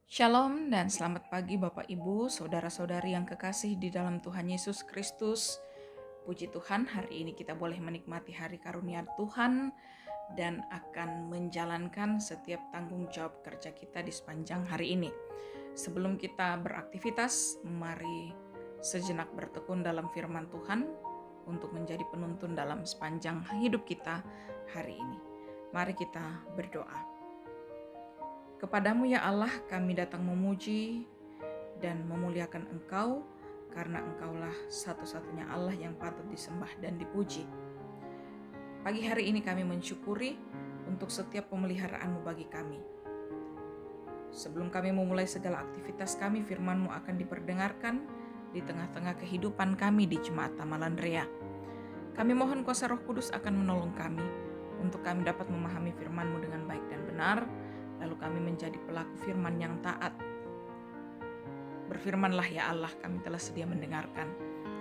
Shalom dan selamat pagi Bapak Ibu, saudara-saudari yang kekasih di dalam Tuhan Yesus Kristus. Puji Tuhan, hari ini kita boleh menikmati hari karunia Tuhan dan akan menjalankan setiap tanggung jawab kerja kita di sepanjang hari ini. Sebelum kita beraktivitas, mari sejenak bertekun dalam firman Tuhan untuk menjadi penuntun dalam sepanjang hidup kita hari ini. Mari kita berdoa. Kepadamu ya Allah kami datang memuji dan memuliakan Engkau, karena Engkaulah satu-satunya Allah yang patut disembah dan dipuji. Pagi hari ini kami mensyukuri untuk setiap pemeliharaan-Mu bagi kami. Sebelum kami memulai segala aktivitas kami, firman-Mu akan diperdengarkan di tengah-tengah kehidupan kami di Jemaat Tamalandrea. Kami mohon kuasa Roh Kudus akan menolong kami untuk kami dapat memahami firman-Mu dengan baik dan benar, lalu kami menjadi pelaku firman yang taat. Berfirmanlah ya Allah, kami telah sedia mendengarkan.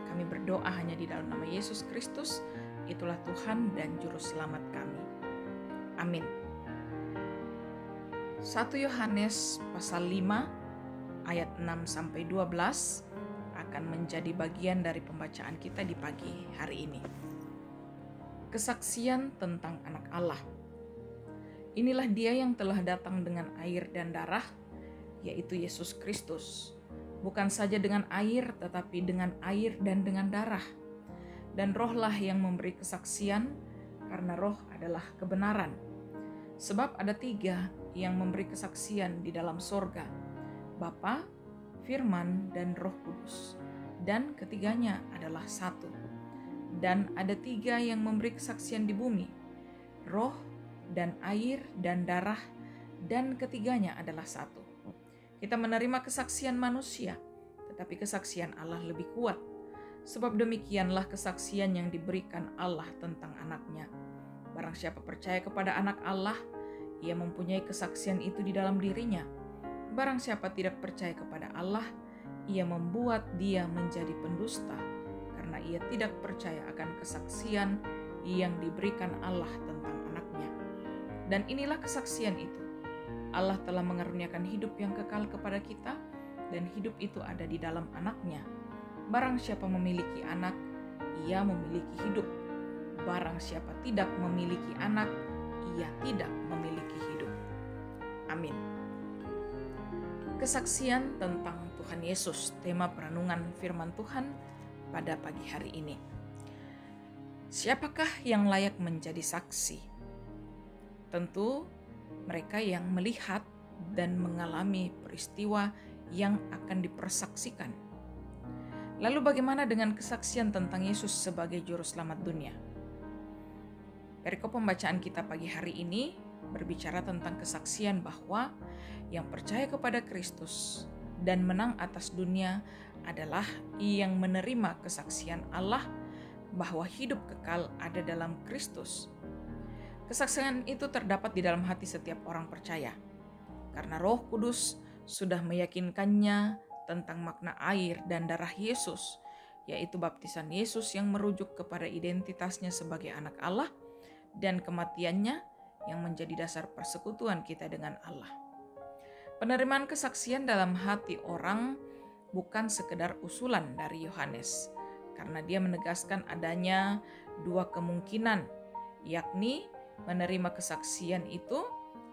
Kami berdoa hanya di dalam nama Yesus Kristus, itulah Tuhan dan Juru Selamat kami. Amin. 1 Yohanes pasal 5 ayat 6-12 akan menjadi bagian dari pembacaan kita di pagi hari ini. Kesaksian tentang anak Allah. Inilah dia yang telah datang dengan air dan darah, yaitu Yesus Kristus. Bukan saja dengan air, tetapi dengan air dan dengan darah. Dan rohlah yang memberi kesaksian, karena roh adalah kebenaran. Sebab ada 3 yang memberi kesaksian di dalam sorga, Bapa, Firman, dan Roh Kudus. Dan ketiganya adalah satu. Dan ada 3 yang memberi kesaksian di bumi, roh, dan air dan darah, dan ketiganya adalah satu. Kita menerima kesaksian manusia, tetapi kesaksian Allah lebih kuat. Sebab demikianlah kesaksian yang diberikan Allah tentang anaknya. Barang siapa percaya kepada anak Allah, ia mempunyai kesaksian itu di dalam dirinya. Barang siapa tidak percaya kepada Allah, ia membuat dia menjadi pendusta, karena ia tidak percaya akan kesaksian yang diberikan Allah tentang anaknya. Dan inilah kesaksian itu. Allah telah mengaruniakan hidup yang kekal kepada kita, dan hidup itu ada di dalam anaknya. Barang siapa memiliki anak, ia memiliki hidup. Barang siapa tidak memiliki anak, ia tidak memiliki hidup. Amin. Kesaksian tentang Tuhan Yesus, tema perenungan firman Tuhan pada pagi hari ini. Siapakah yang layak menjadi saksi? Tentu mereka yang melihat dan mengalami peristiwa yang akan dipersaksikan. Lalu bagaimana dengan kesaksian tentang Yesus sebagai Juru Selamat dunia? Perikop pembacaan kita pagi hari ini berbicara tentang kesaksian bahwa yang percaya kepada Kristus dan menang atas dunia adalah yang menerima kesaksian Allah bahwa hidup kekal ada dalam Kristus. Kesaksian itu terdapat di dalam hati setiap orang percaya, karena Roh Kudus sudah meyakinkannya tentang makna air dan darah Yesus, yaitu baptisan Yesus yang merujuk kepada identitasnya sebagai anak Allah dan kematiannya yang menjadi dasar persekutuan kita dengan Allah. Penerimaan kesaksian dalam hati orang bukan sekedar usulan dari Yohanes, karena dia menegaskan adanya 2 kemungkinan, yakni menerima kesaksian itu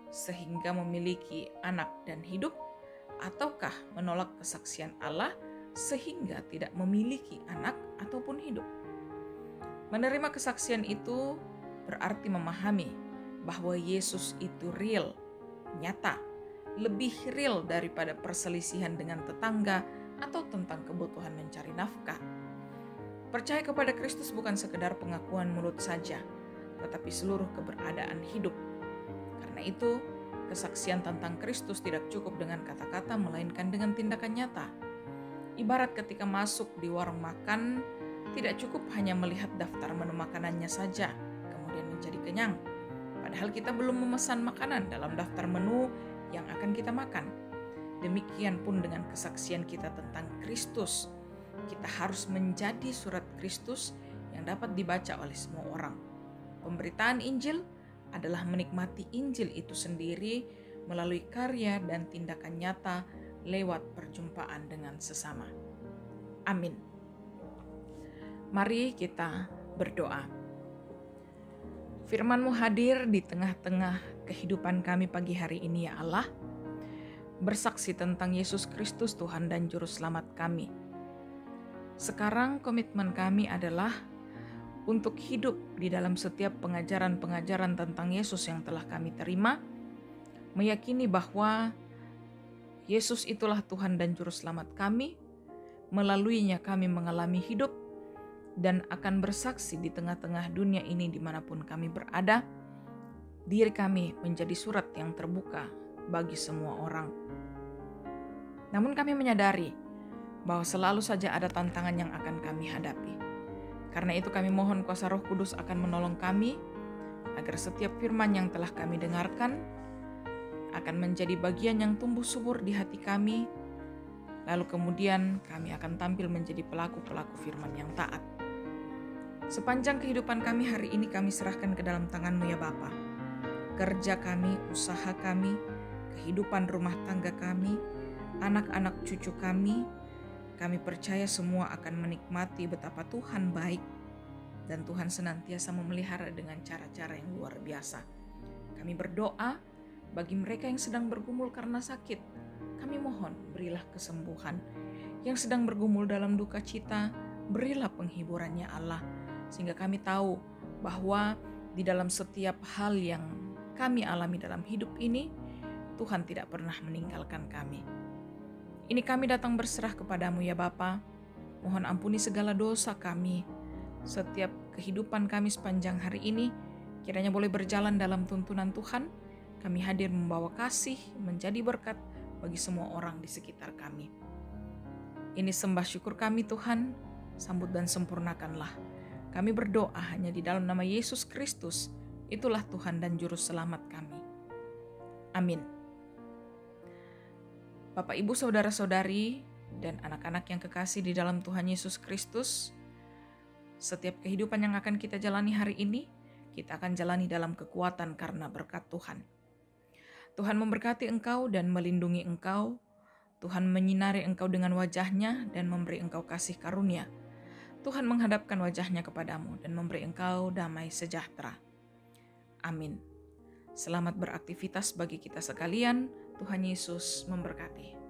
sehingga memiliki anak dan hidup, ataukah menolak kesaksian Allah sehingga tidak memiliki anak ataupun hidup. Menerima kesaksian itu berarti memahami bahwa Yesus itu real, nyata, lebih real daripada perselisihan dengan tetangga atau tentang kebutuhan mencari nafkah. Percaya kepada Kristus bukan sekedar pengakuan mulut saja, tetapi seluruh keberadaan hidup. Karena itu, kesaksian tentang Kristus tidak cukup dengan kata-kata, melainkan dengan tindakan nyata. Ibarat ketika masuk di warung makan, tidak cukup hanya melihat daftar menu makanannya saja, kemudian menjadi kenyang. Padahal kita belum memesan makanan dalam daftar menu yang akan kita makan. Demikian pun dengan kesaksian kita tentang Kristus. Kita harus menjadi surat Kristus yang dapat dibaca oleh semua orang. Pemberitaan Injil adalah menikmati Injil itu sendiri melalui karya dan tindakan nyata lewat perjumpaan dengan sesama. Amin. Mari kita berdoa. Firman-Mu hadir di tengah-tengah kehidupan kami pagi hari ini ya Allah, bersaksi tentang Yesus Kristus Tuhan dan Juru Selamat kami. Sekarang komitmen kami adalah untuk hidup di dalam setiap pengajaran-pengajaran tentang Yesus yang telah kami terima, meyakini bahwa Yesus itulah Tuhan dan Juru Selamat kami, melaluinya kami mengalami hidup, dan akan bersaksi di tengah-tengah dunia ini dimanapun kami berada, diri kami menjadi surat yang terbuka bagi semua orang. Namun kami menyadari bahwa selalu saja ada tantangan yang akan kami hadapi. Karena itu kami mohon kuasa Roh Kudus akan menolong kami, agar setiap firman yang telah kami dengarkan akan menjadi bagian yang tumbuh subur di hati kami, lalu kemudian kami akan tampil menjadi pelaku-pelaku firman yang taat. Sepanjang kehidupan kami hari ini kami serahkan ke dalam tangan-Mu ya Bapa. Kerja kami, usaha kami, kehidupan rumah tangga kami, anak-anak cucu kami percaya semua akan menikmati betapa Tuhan baik dan Tuhan senantiasa memelihara dengan cara-cara yang luar biasa. Kami berdoa bagi mereka yang sedang bergumul karena sakit. Kami mohon berilah kesembuhan. Yang sedang bergumul dalam duka cita, berilah penghiburannya Allah. Sehingga kami tahu bahwa di dalam setiap hal yang kami alami dalam hidup ini, Tuhan tidak pernah meninggalkan kami. Ini kami datang berserah kepadamu ya Bapa. Mohon ampuni segala dosa kami. Setiap kehidupan kami sepanjang hari ini, kiranya boleh berjalan dalam tuntunan Tuhan. Kami hadir membawa kasih, menjadi berkat bagi semua orang di sekitar kami. Ini sembah syukur kami Tuhan, sambut dan sempurnakanlah. Kami berdoa hanya di dalam nama Yesus Kristus, itulah Tuhan dan Juru Selamat kami. Amin. Bapak, Ibu, Saudara-saudari, dan anak-anak yang kekasih di dalam Tuhan Yesus Kristus, setiap kehidupan yang akan kita jalani hari ini, kita akan jalani dalam kekuatan karena berkat Tuhan. Tuhan memberkati engkau dan melindungi engkau. Tuhan menyinari engkau dengan wajah-Nya dan memberi engkau kasih karunia. Tuhan menghadapkan wajah-Nya kepadamu dan memberi engkau damai sejahtera. Amin. Selamat beraktivitas bagi kita sekalian. Tuhan Yesus memberkati.